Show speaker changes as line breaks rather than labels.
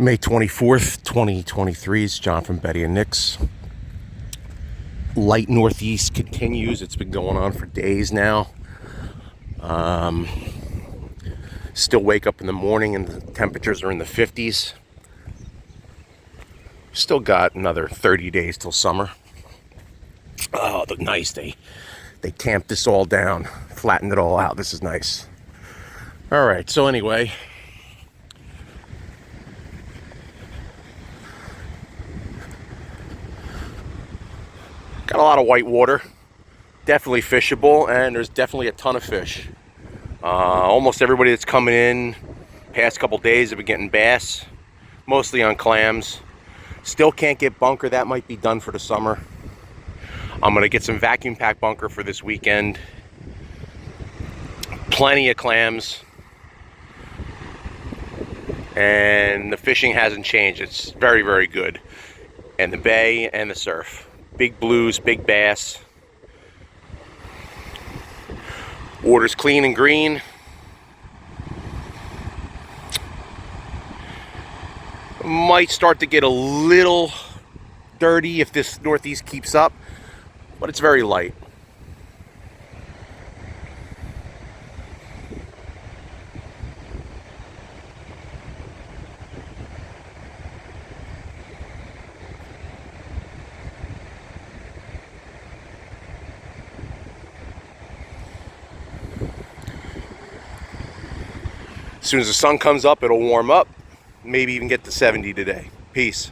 May 24th, 2023 is John from Betty and Nick's. Light northeast continues. It's been going on for days now. Still wake up in the morning and the temperatures are in the 50s. Still got another 30 days till summer. Oh, they're nice. They tamped this all down, flattened it all out. This is nice. All right, so anyway, got a lot of white water, definitely fishable, and there's definitely a ton of fish. Almost everybody that's coming in past couple days have been getting bass, mostly on clams. Still can't get bunker. That might be done for the summer. I'm gonna get some vacuum pack bunker for this weekend. Plenty of clams, and the fishing hasn't changed. It's very, very good. And the bay and the surf. Big blues, big bass. Water's clean and green. Might start to get a little dirty if this northeast keeps up, but it's very light. As soon as the sun comes up, it'll warm up. Maybe even get to 70 today. Peace.